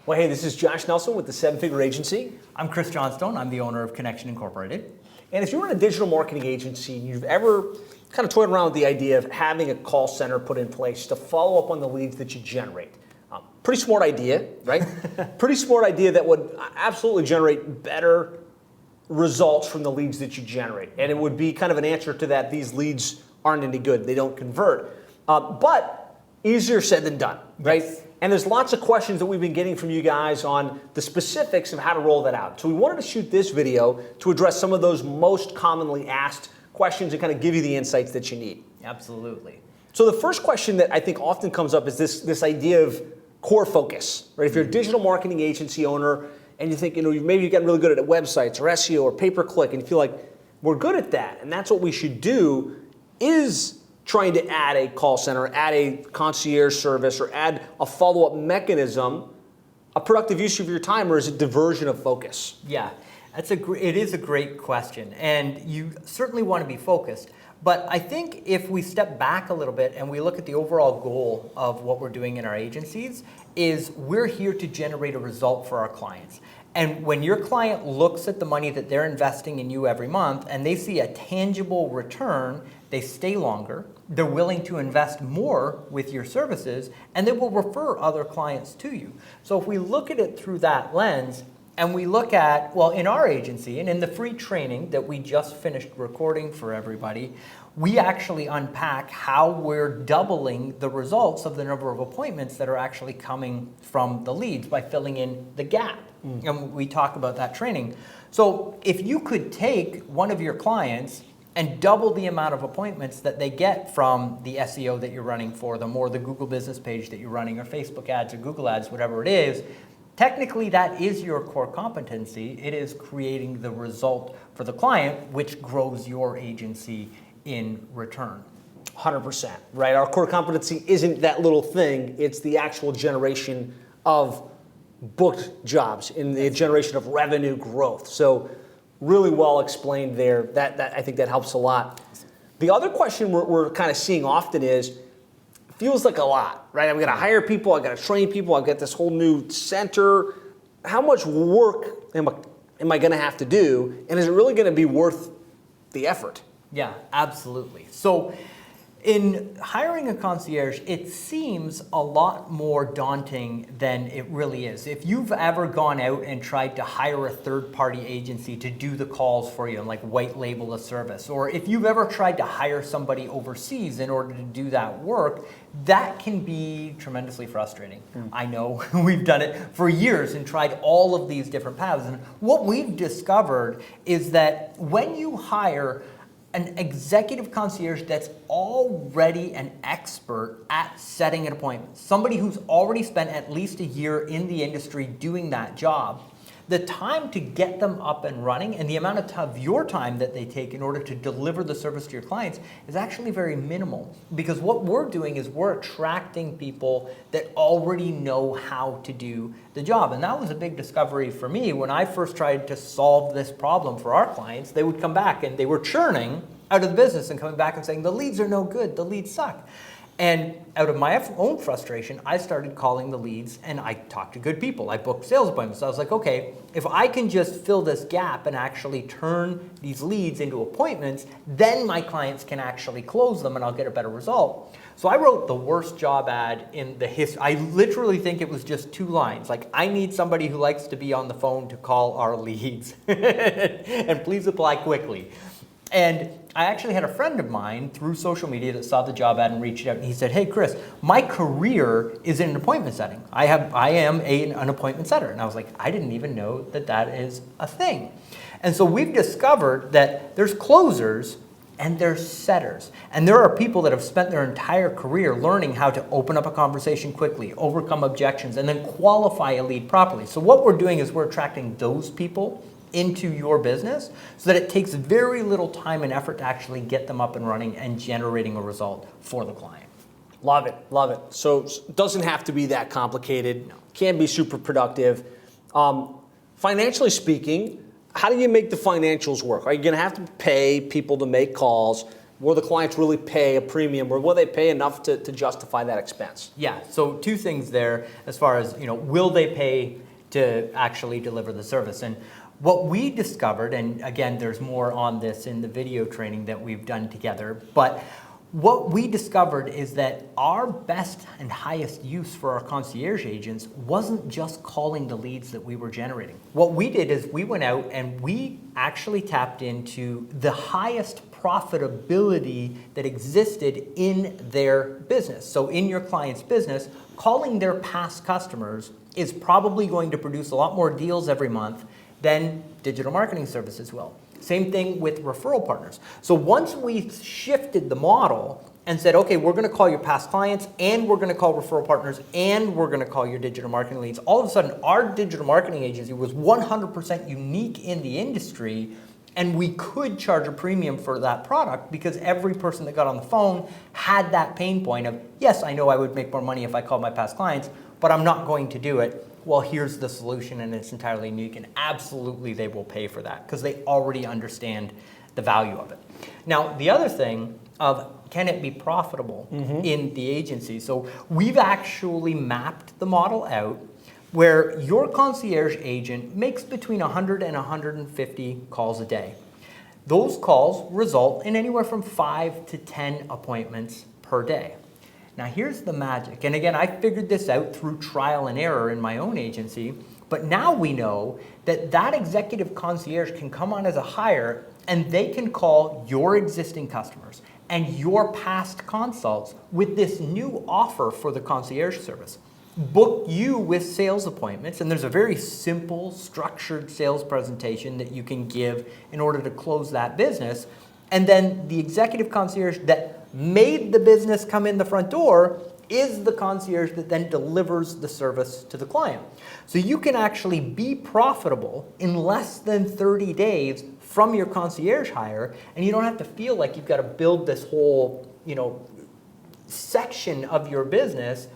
Well, hey, this is Josh Nelson with the Seven Figure Agency. I'm Chris Johnstone. I'm the owner of Connection Incorporated. And if you're in a digital marketing agency and you've ever kind of toyed around with the idea of having a call center put in place to follow up on the leads that you generate, pretty smart idea, right? Pretty smart idea that would absolutely generate better results from the leads that you generate. And it would be kind of an answer to that these leads aren't any good, they don't convert. But easier said than done, right? Yes. And there's lots of questions that we've been getting from you guys on the specifics of how to roll that out. So we wanted to shoot this video to address some of those most commonly asked questions and kind of give you the insights that you need. Absolutely. So the first question that I think often comes up is this idea of core focus, right? If you're a digital marketing agency owner and you think, maybe you've gotten really good at websites or SEO or pay-per-click and you feel like we're good at that and that's what we should do, is trying to add a call center, add a concierge service, or add a follow-up mechanism a productive use of your time, or is it diversion of focus? Yeah, it is a great question, and you certainly want to be focused. But I think if we step back a little bit and we look at the overall goal of what we're doing in our agencies, is we're here to generate a result for our clients. And when your client looks at the money that they're investing in you every month and they see a tangible return, they stay longer, they're willing to invest more with your services, and they will refer other clients to you. So if we look at it through that lens, and we look at, well, in our agency and in the free training that we just finished recording for everybody, we actually unpack how we're doubling the results of the number of appointments that are actually coming from the leads by filling in the gap. And we talk about that training. So if you could take one of your clients and double the amount of appointments that they get from the SEO that you're running for them, or the Google business page that you're running, or Facebook ads or Google ads, whatever it is, technically that is your core competency. It is creating the result for the client, which grows your agency in return. 100%, right? Our core competency isn't that little thing, it's the actual generation of booked jobs, in the generation of revenue growth. So really well explained there. That I think that helps a lot. The other question we're kind of seeing often is, feels like a lot, right? I'm going to hire people, I've got to train people, I've got this whole new center. How much work am I going to have to do? And is it really going to be worth the effort? Yeah, absolutely. So in hiring a concierge, it seems a lot more daunting than it really is. If you've ever gone out and tried to hire a third-party agency to do the calls for you and like white label a service, or if you've ever tried to hire somebody overseas in order to do that work, that can be tremendously frustrating. I know we've done it for years and tried all of these different paths. And what we've discovered is that when you hire an executive concierge that's already an expert at setting an appointment, somebody who's already spent at least a year in the industry doing that job, the time to get them up and running and the amount of your time that they take in order to deliver the service to your clients is actually very minimal. Because what we're doing is we're attracting people that already know how to do the job. And that was a big discovery for me. When I first tried to solve this problem for our clients, they would come back and they were churning out of the business and coming back and saying, the leads are no good, the leads suck. And out of my own frustration, I started calling the leads and I talked to good people. I booked sales appointments. So I was like, okay, if I can just fill this gap and actually turn these leads into appointments, then my clients can actually close them and I'll get a better result. So I wrote the worst job ad in the history. I literally think it was just 2 lines. Like, I need somebody who likes to be on the phone to call our leads. And please apply quickly. And I actually had a friend of mine through social media that saw the job ad and reached out, and he said, hey, Chris, my career is in an appointment setting. I am an appointment setter. And I was like, I didn't even know that that is a thing. And so we've discovered that there's closers and there's setters. And there are people that have spent their entire career learning how to open up a conversation quickly, overcome objections, and then qualify a lead properly. So what we're doing is we're attracting those people into your business so that it takes very little time and effort to actually get them up and running and generating a result for the client. Love it, love it. So it doesn't have to be that complicated. No. Can be super productive. Financially speaking, how do you make the financials work? Are you going to have to pay people to make calls? Will the clients really pay a premium, or will they pay enough to justify that expense? Yeah, so two things there as far as, will they pay to actually deliver the service? And what we discovered, and again, there's more on this in the video training that we've done together, but what we discovered is that our best and highest use for our concierge agents wasn't just calling the leads that we were generating. What we did is we went out and we actually tapped into the highest profitability that existed in their business. So in your client's business, calling their past customers is probably going to produce a lot more deals every month than digital marketing services will. Same thing with referral partners. So once we shifted the model and said, okay, we're going to call your past clients, and we're going to call referral partners, and we're going to call your digital marketing leads, all of a sudden our digital marketing agency was 100% unique in the industry, and we could charge a premium for that product because every person that got on the phone had that pain point of, yes, I know I would make more money if I called my past clients, but I'm not going to do it. Well, here's the solution, and it's entirely unique, and absolutely they will pay for that because they already understand the value of it. Now, the other thing of can it be profitable in the agency? So we've actually mapped the model out where your concierge agent makes between 100 and 150 calls a day. Those calls result in anywhere from 5 to 10 appointments per day. Now here's the magic, and again, I figured this out through trial and error in my own agency, but now we know that that executive concierge can come on as a hire and they can call your existing customers and your past consults with this new offer for the concierge service. Book you with sales appointments, and there's a very simple, structured sales presentation that you can give in order to close that business, and then the executive concierge that made the business come in the front door is the concierge that then delivers the service to the client. So you can actually be profitable in less than 30 days from your concierge hire, and you don't have to feel like you've got to build this whole, section of your business.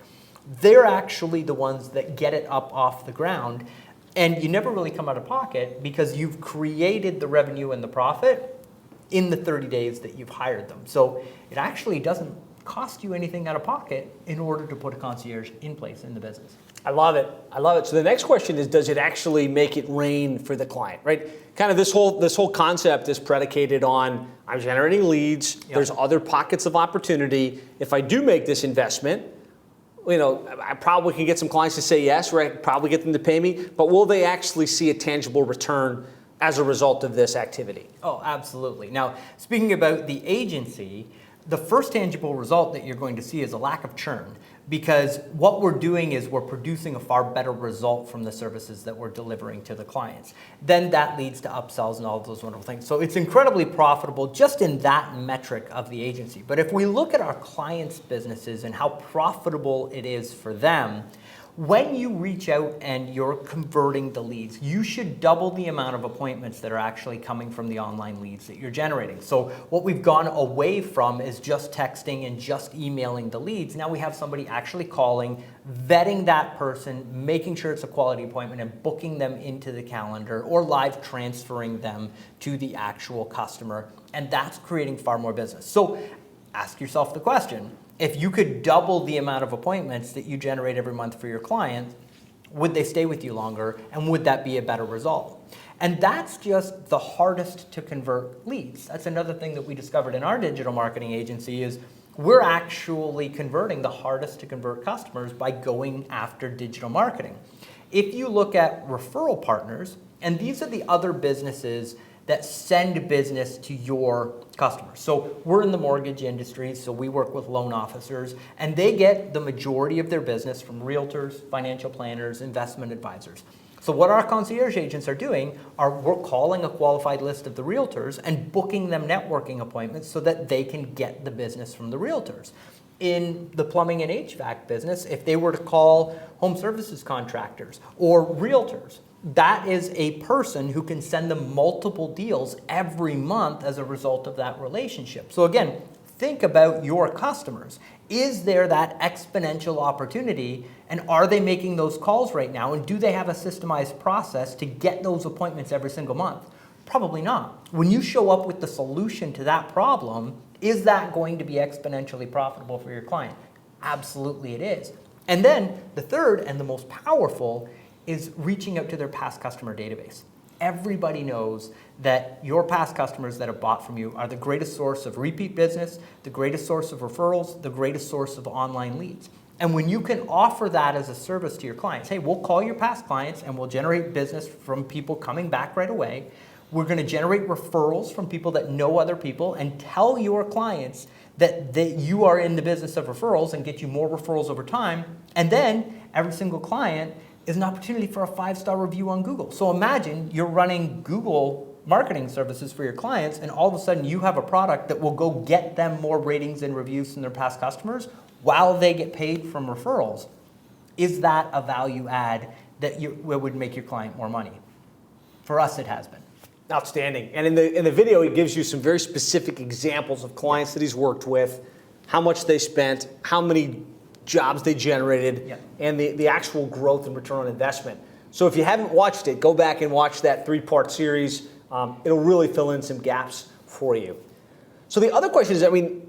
They're actually the ones that get it up off the ground, and you never really come out of pocket because you've created the revenue and the profit in the 30 days that you've hired them. So it actually doesn't cost you anything out of pocket in order to put a concierge in place in the business. I love it. I love it. So the next question is, does it actually make it rain for the client, right? Kind of this whole concept is predicated on I'm generating leads. Yep. There's other pockets of opportunity. If I do make this investment, I probably can get some clients to say yes, right? Probably get them to pay me, but will they actually see a tangible return as a result of this activity? Oh, absolutely. Now, speaking about the agency, the first tangible result that you're going to see is a lack of churn, because what we're doing is we're producing a far better result from the services that we're delivering to the clients. Then that leads to upsells and all of those wonderful things. So it's incredibly profitable just in that metric of the agency. But if we look at our clients' businesses and how profitable it is for them, when you reach out and you're converting the leads, you should double the amount of appointments that are actually coming from the online leads that you're generating. So what we've gone away from is just texting and just emailing the leads. Now we have somebody actually calling, vetting that person, making sure it's a quality appointment, and booking them into the calendar or live transferring them to the actual customer. And that's creating far more business. So ask yourself the question, if you could double the amount of appointments that you generate every month for your clients, would they stay with you longer, and would that be a better result? And that's just the hardest to convert leads. That's another thing that we discovered in our digital marketing agency is we're actually converting the hardest to convert customers by going after digital marketing. If you look at referral partners, and these are the other businesses that send business to your customers. So we're in the mortgage industry, so we work with loan officers, and they get the majority of their business from realtors, financial planners, investment advisors. So what our concierge agents are doing are we're calling a qualified list of the realtors and booking them networking appointments so that they can get the business from the realtors. In the plumbing and HVAC business, if they were to call home services contractors or realtors, that is a person who can send them multiple deals every month as a result of that relationship. So again, think about your customers. Is there that exponential opportunity, and are they making those calls right now, and do they have a systemized process to get those appointments every single month? Probably not. When you show up with the solution to that problem, Is that going to be exponentially profitable for your client? Absolutely it is. And then the third and the most powerful is reaching out to their past customer database. Everybody knows that your past customers that have bought from you are the greatest source of repeat business, the greatest source of referrals, the greatest source of online leads. And when you can offer that as a service to your clients, hey, we'll call your past clients and we'll generate business from people coming back right away. We're going to generate referrals from people that know other people and tell your clients that you are in the business of referrals and get you more referrals over time. And then every single client is an opportunity for a 5-star review on Google. So imagine you're running Google marketing services for your clients and all of a sudden you have a product that will go get them more ratings and reviews from their past customers while they get paid from referrals. Is that a value add that would make your client more money? For us, it has been. Outstanding. And in the video, he gives you some very specific examples of clients that he's worked with, how much they spent, how many jobs they generated, and the actual growth and return on investment. So if you haven't watched it, go back and watch that 3-part series. It'll really fill in some gaps for you. So the other question is, I mean,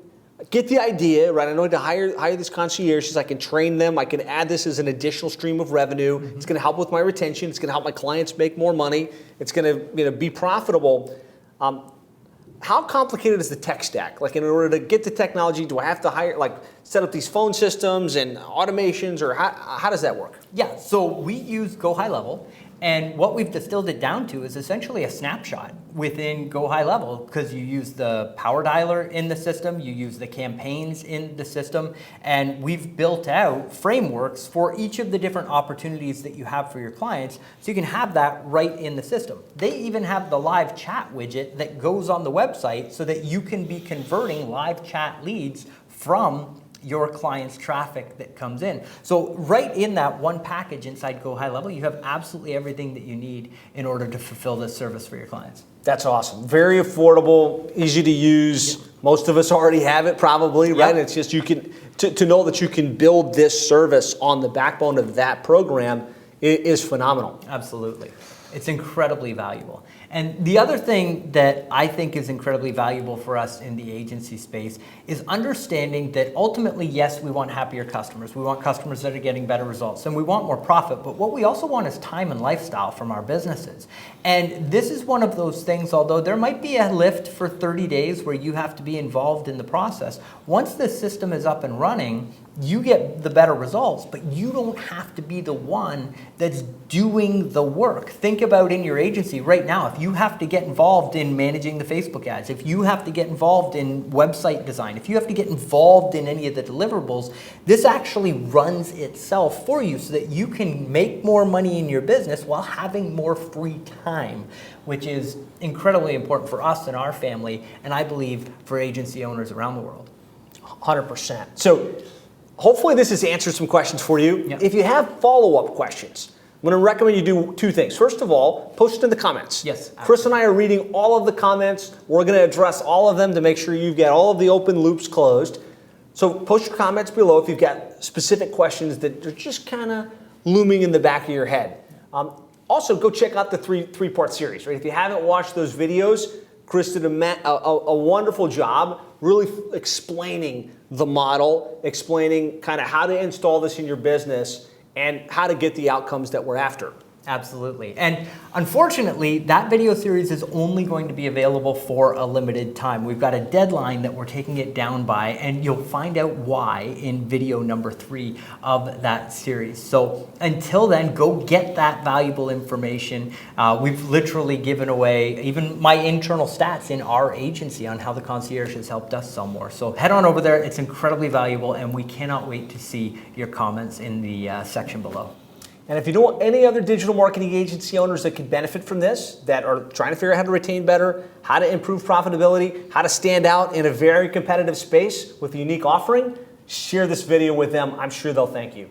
get the idea, right? I know to hire these concierges, I can train them, I can add this as an additional stream of revenue. It's going to help with my retention. It's going to help my clients make more money. It's going to be profitable. How complicated is the tech stack? Like in order to get the technology, do I have to set up these phone systems and automations, or how does that work? Yeah, so we use Go High Level. And what we've distilled it down to is essentially a snapshot within Go High Level, because you use the power dialer in the system, you use the campaigns in the system, and we've built out frameworks for each of the different opportunities that you have for your clients, so you can have that right in the system. They even have the live chat widget that goes on the website so that you can be converting live chat leads from your client's traffic that comes in. So right in that one package inside Go High Level, you have absolutely everything that you need in order to fulfill this service for your clients. That's awesome. Very affordable, easy to use. Yep. Most of us already have it probably, right? Yep. It's just you can to know that you can build this service on the backbone of that program is phenomenal. Absolutely. It's incredibly valuable. And the other thing that I think is incredibly valuable for us in the agency space is understanding that ultimately, yes, we want happier customers. We want customers that are getting better results, and we want more profit. But what we also want is time and lifestyle from our businesses. And this is one of those things, although there might be a lift for 30 days where you have to be involved in the process, once the system is up and running, you get the better results, but you don't have to be the one that's doing the work. Think about in your agency right now, if you have to get involved in managing the Facebook ads, if you have to get involved in website design, if you have to get involved in any of the deliverables, this actually runs itself for you so that you can make more money in your business while having more free time, which is incredibly important for us and our family, and I believe for agency owners around the world. 100%. So hopefully this has answered some questions for you. Yep. If you have follow-up questions, I'm going to recommend you do 2 things. First of all, post it in the comments. Yes, absolutely. Chris and I are reading all of the comments. We're going to address all of them to make sure you get all of the open loops closed. So post your comments below if you've got specific questions that are just kind of looming in the back of your head. Also, go check out the three-part series. Right? If you haven't watched those videos, Chris did a wonderful job really explaining the model, explaining kind of how to install this in your business and how to get the outcomes that we're after. Absolutely. And unfortunately, that video series is only going to be available for a limited time. We've got a deadline that we're taking it down by, and you'll find out why in video number 3 of that series. So until then, go get that valuable information. We've literally given away even my internal stats in our agency on how the concierge has helped us sell more. So head on over there. It's incredibly valuable, and we cannot wait to see your comments in the section below. And if you know any other digital marketing agency owners that could benefit from this, that are trying to figure out how to retain better, how to improve profitability, how to stand out in a very competitive space with a unique offering, share this video with them. I'm sure they'll thank you.